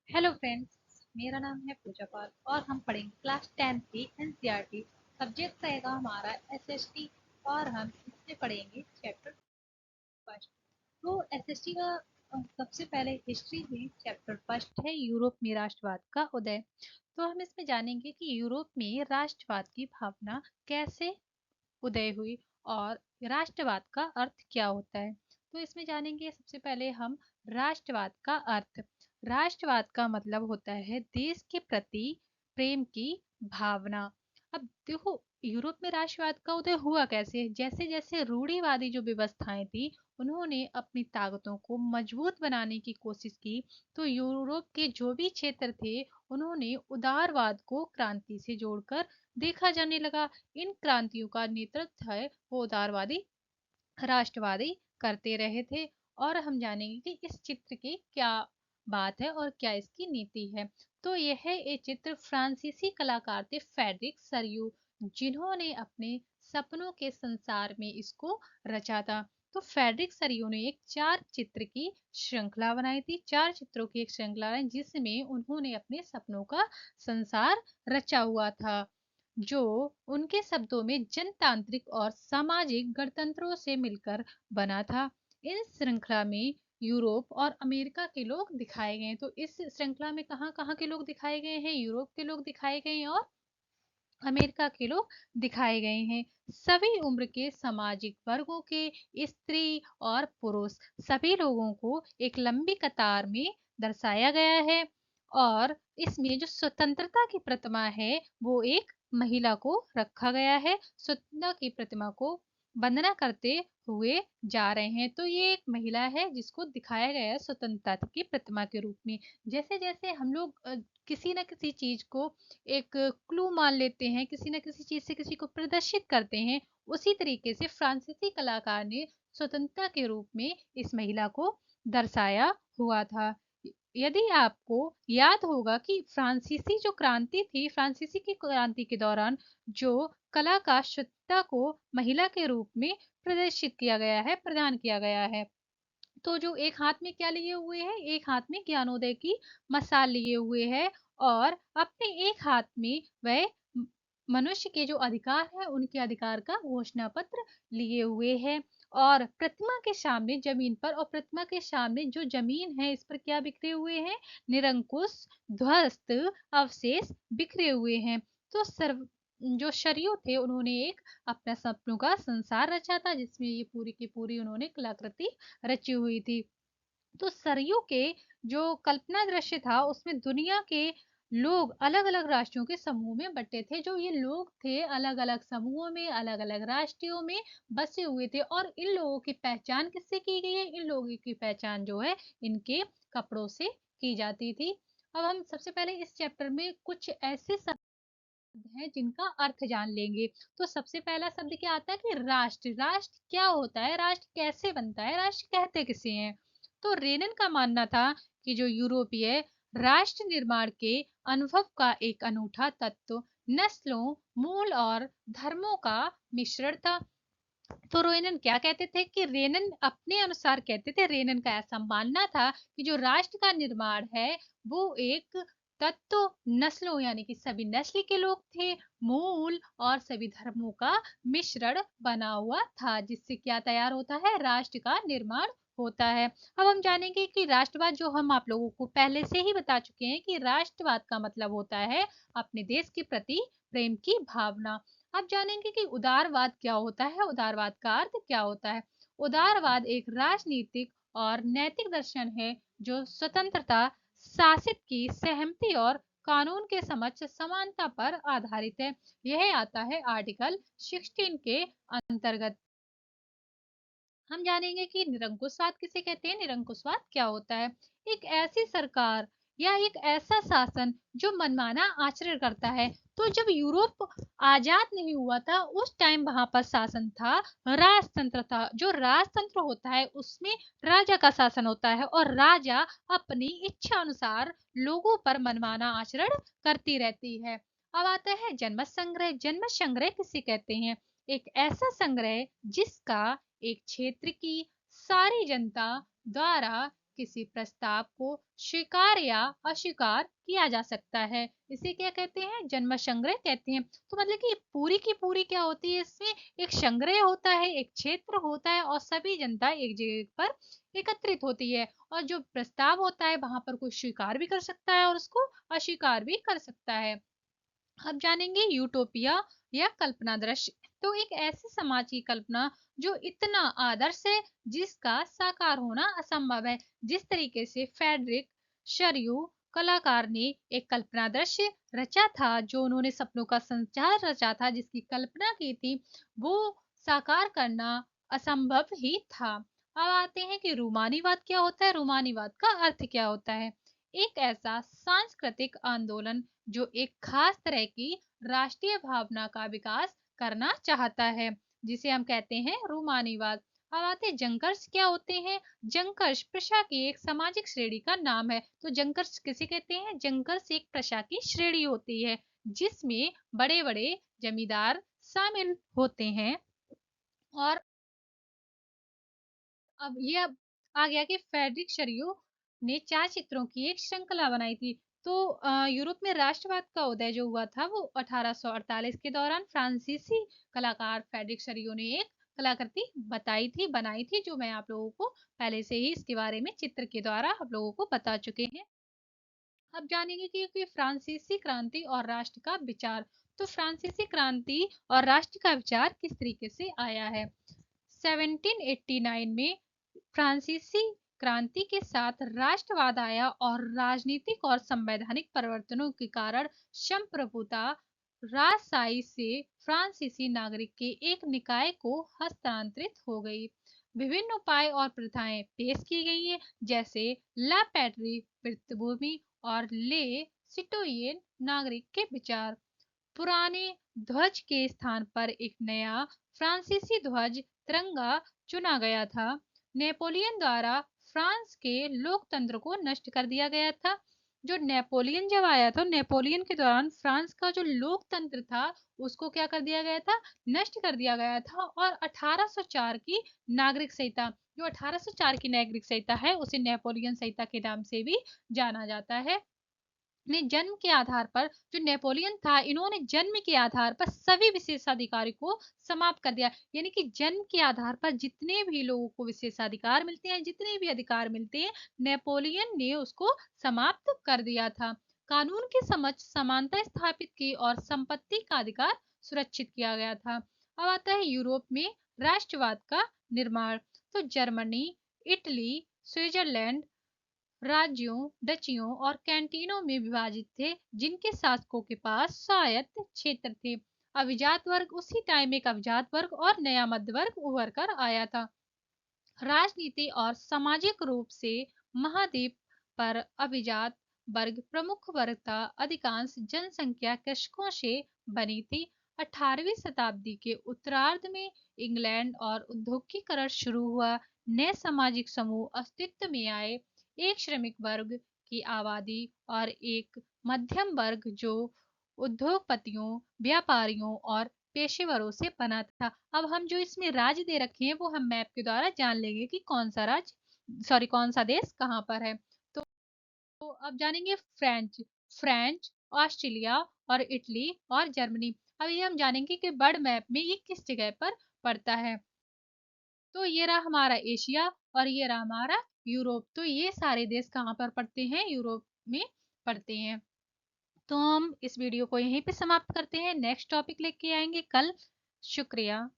Hello friends, मेरा नाम है पूजा पाल और हम पढ़ेंगे क्लास 10 की एनसीईआरटी। सब्जेक्ट रहेगा हमारा एसएसटी और हम इसमें पढ़ेंगे चैप्टर फर्स्ट। तो एसएसटी का सबसे पहले हिस्ट्री में चैप्टर फर्स्ट है यूरोप में राष्ट्रवाद का उदय। तो हम इसमें जानेंगे कि यूरोप में राष्ट्रवाद की भावना कैसे उदय हुई और राष्ट्रवाद का अर्थ क्या होता है। तो इसमें जानेंगे सबसे पहले हम राष्ट्रवाद का अर्थ। राष्ट्रवाद का मतलब होता है देश के प्रति प्रेम की भावना। अब देखो, यूरोप में राष्ट्रवाद का उदय हुआ कैसे। जैसे जैसे रूढ़िवादी जो व्यवस्थाएं थी, उन्होंने अपनी ताकतों को मजबूत बनाने की कोशिश की। तो यूरोप के जो भी क्षेत्र थे, उन्होंने उदारवाद को क्रांति से जोड़कर देखा जाने लगा। इन क्रांतियों का नेतृत्व है वो उदारवादी राष्ट्रवादी करते रहे थे। और हम जानेंगे कि इस चित्र की क्या बात है और क्या इसकी नीति है। तो यह ये चित्र फ्रांसीसी कलाकार थे फ्रेडरिक सरियू, जिन्होंने अपने सपनों के संसार में इसको रचा था। तो फ्रेडरिक सरियू ने एक 4 चित्र की श्रृंखला बनाई थी, 4 चित्रों की एक श्रृंखला है जिसमें उन्होंने अपने सपनों का संसार रचा हुआ था, जो उनके शब्दों में जनतांत्रिक और सामाजिक गणतंत्रों से मिलकर बना था। इस श्रृंखला में यूरोप और अमेरिका के लोग दिखाए गए हैं। तो इस श्रृंखला में कहाँ कहाँ के लोग दिखाए गए हैं। यूरोप के लोग दिखाए गए हैं और अमेरिका के लोग दिखाए गए हैं। सभी उम्र के सामाजिक वर्गों के, स्त्री और पुरुष, सभी लोगों को एक लंबी कतार में दर्शाया गया है। और इसमें जो स्वतंत्रता की प्रतिमा है, वो एक महिला को रखा गया है। स्वतंत्रता की प्रतिमा को वंदना करते हुए जा रहे हैं। तो ये एक महिला है जिसको दिखाया गया है स्वतंत्रता की प्रतिमा के रूप में। जैसे जैसे हम लोग किसी न किसी चीज को एक क्लू मान लेते हैं, किसी न किसी चीज से किसी को प्रदर्शित करते हैं, उसी तरीके से फ्रांसीसी कलाकार ने स्वतंत्रता के रूप में इस महिला को दर्शाया हुआ था। यदि आपको याद होगा कि फ्रांसीसी जो क्रांति थी, फ्रांसीसी की क्रांति के दौरान जो कला का स्वतंत्रता को महिला के रूप में प्रदर्शित किया गया है, प्रदान किया गया है। तो जो एक हाथ में क्या लिए हुए है, एक हाथ में ज्ञानोदय की मशाल लिए हुए है और अपने एक हाथ में वह मनुष्य के जो अधिकार है, उनके अधिकार का घोषणा पत्र लिए हुए है। और प्रतिमा के सामने जमीन पर, और प्रतिमा के सामने जो जमीन है, इस पर क्या बिखरे हुए हैं, निरंकुश ध्वस्त अवशेष बिखरे हुए हैं। तो सर्व जो शरीय थे, उन्होंने एक अपना सपनों का संसार रचा था, जिसमें ये पूरी की पूरी उन्होंने कलाकृति रची हुई थी। तो सरयू के जो कल्पना दृश्य था, उसमें दुनिया के लोग अलग अलग राष्ट्रों के समूह में बटे थे। जो ये लोग थे, अलग अलग समूहों में, अलग अलग राष्ट्रों में बसे हुए थे। और इन लोगों की पहचान किससे की गई है, इन लोगों की पहचान जो है इनके कपड़ों से की जाती थी। अब हम सबसे पहले इस चैप्टर में कुछ ऐसे है जिनका अर्थ जान लेंगे। तो सबसे पहला शब्द क्या आता है कि राष्ट्र। राष्ट्र क्या होता है, राष्ट्र कैसे बनता है, राष्ट्र कहते किसे हैं। तो रेनन का मानना था कि जो यूरोपीय राष्ट्र निर्माण के अनुभव का एक अनूठा तत्व नस्लों, मूल और धर्मों का मिश्रण था। तो रेनन क्या कहते थे कि रेनन अपने अनुसार कहते थे, रेनन का ऐसा मानना था कि जो राष्ट्र का निर्माण है, वो एक तत्व नस्लों यानी कि सभी नस्ल के लोग थे, मूल और सभी धर्मों का मिश्रण बना हुआ था, जिससे क्या तैयार होता है, राष्ट्र का निर्माण होता है। अब हम जानेंगे कि राष्ट्रवाद, जो हम आप लोगों को पहले से ही बता चुके हैं कि राष्ट्रवाद का मतलब होता है अपने देश के प्रति प्रेम की भावना। अब जानेंगे कि उदारवाद क्या होता है, उदारवाद का अर्थ क्या होता है। उदारवाद एक राजनीतिक और नैतिक दर्शन है जो स्वतंत्रता, शासित की सहमति और कानून के समक्ष समानता पर आधारित है। यह आता है आर्टिकल 16 के अंतर्गत। हम जानेंगे कि निरंकुशवाद किसे कहते हैं, निरंकुशवाद क्या होता है। एक ऐसी सरकार या एक ऐसा शासन जो मनमाना आचरण करता है। तो जब यूरोप आजाद नहीं हुआ था, उस टाइम वहां पर शासन था, राजतंत्र था। जो राजतंत्र होता है उसमें राजा का शासन होता है और राजा अपनी इच्छा अनुसार लोगों पर मनमाना आचरण करती रहती है। अब आता है जनमत संग्रह। जनमत संग्रह किसे कहते हैं, एक ऐसा संग्रह जिसका एक क्षेत्र की सारी जनता द्वारा किसी प्रस्ताव को स्वीकार या अस्वीकार किया जा सकता है। इसे क्या कहते हैं? जन्म संग्रह कहते हैं। तो मतलब कि पूरी की पूरी क्या होती है, इसमें एक संग्रह होता है, एक क्षेत्र होता है और सभी जनता एक जगह पर एकत्रित होती है, और जो प्रस्ताव होता है वहां पर कोई स्वीकार भी कर सकता है और उसको अस्वीकार भी कर सकता है। अब जानेंगे यूटोपिया या कल्पना दृश्य। तो एक ऐसे समाज की कल्पना जो इतना आदर्श है जिसका साकार होना असंभव है। जिस तरीके से फेडरिक शर्यू कलाकार ने एक कल्पना दृश्य रचा था, जो उन्होंने सपनों का संचार रचा था, जिसकी कल्पना की थी, वो साकार करना असंभव ही था। अब आते हैं कि रूमानीवाद क्या होता है। रूमानीवाद का अर्थ क्या होता है? एक ऐसा सांस्कृतिक आंदोलन जो एक खास तरह की राष्ट्रीय भावना का विकास करना चाहता है, जिसे हम कहते हैं रूमानीवाद। अब आते जंकर्स क्या होते हैं। जंकर्स प्रशा की एक सामाजिक श्रेणी का नाम है। तो जंकर्स किसे कहते हैं? जंकर्स एक प्रशा की श्रेणी होती है जिसमें बड़े बड़े जमींदार शामिल होते हैं। और अब आ गया कि फ्रेडरिक शर्यू ने चार चित्रों की एक श्रृंखला बनाई थी। तो यूरोप में राष्ट्रवाद का उदय जो हुआ था वो 1848 के दौरान फ्रांसीसी कलाकार फ्रेडरिक शर्यू ने एक कलाकृति बनाई थी, जो मैं आप लोगों को पहले से ही इसके बारे में चित्र के द्वारा आप लोगों को बता चुके हैं। अब जानेंगे कि फ्रांसीसी क्रांति और राष्ट्र का विचार। तो फ्रांसीसी क्रांति और राष्ट्र का विचार किस तरीके से आया है? 1789 में फ्रांसीसी क्रांति के साथ राष्ट्रवाद आया और राजनीतिक और संवैधानिक परिवर्तनों के कारण संप्रभुता राजशाही से फ्रांसीसी नागरिक के एक निकाय को हस्तांतरित हो गई। विभिन्न उपाय और प्रथाएं पेश की गई हैं, जैसे ला पैट्री पितृभूमि और ले सिटोयन नागरिक के विचार। पुराने ध्वज के स्थान पर एक नया फ्रांसीसी ध्वज तिरंगा चुना गया था। नेपोलियन द्वारा फ्रांस के लोकतंत्र को नष्ट कर दिया गया था। जो नेपोलियन जब आया था, नेपोलियन के दौरान फ्रांस का जो लोकतंत्र था उसको क्या कर दिया गया था? नष्ट कर दिया गया था। और 1804 की नागरिक संहिता, जो 1804 की नागरिक संहिता है, उसे नेपोलियन संहिता के नाम से भी जाना जाता है। ने जन्म के आधार पर, जो नेपोलियन था, इन्होंने जन्म के आधार पर सभी विशेषाधिकार को समाप्त कर दिया। यानी कि जन्म के आधार पर जितने भी लोगों को विशेषाधिकार मिलते हैं, जितने भी अधिकार मिलते हैं, नेपोलियन ने उसको समाप्त कर दिया था। कानून के समक्ष समानता स्थापित की और संपत्ति का अधिकार सुरक्षित किया गया था। अब आता है यूरोप में राष्ट्रवाद का निर्माण। तो जर्मनी, इटली, स्विट्जरलैंड राज्यों, डचियों और कैंटीनों में विभाजित थे, जिनके शासकों के पास स्वायत्त क्षेत्र थे। अभिजात वर्ग, उसी टाइम एक अभिजात वर्ग और नया मध्य वर्ग उभर कर आया था। राजनीति और सामाजिक रूप से महाद्वीप पर अभिजात वर्ग प्रमुख वर्ग था। अधिकांश जनसंख्या कृषकों से बनी थी। 18वीं शताब्दी के उत्तरार्ध में इंग्लैंड और उद्योगीकरण शुरू हुआ। नए सामाजिक समूह अस्तित्व में आए। एक श्रमिक वर्ग की आबादी और एक मध्यम वर्ग जो उद्योगपतियों, व्यापारियों और पेशेवरों से बना था। अब हम जो इसमें राज्य दे रखे हैं वो हम मैप के द्वारा जान लेंगे कि कौन सा राज्य, सॉरी, कौन सा देश कहाँ पर है। तो अब जानेंगे फ्रेंच। फ्रेंच, ऑस्ट्रेलिया और इटली और जर्मनी। अब ये हम जानेंगे कि बर्ड मैप में ये किस जगह पर पड़ता है। तो ये रहा हमारा एशिया और ये रहा हमारा यूरोप। तो ये सारे देश कहाँ पर पड़ते हैं? यूरोप में पड़ते हैं। तो हम इस वीडियो को यहीं पे समाप्त करते हैं। नेक्स्ट टॉपिक लेके आएंगे कल। शुक्रिया।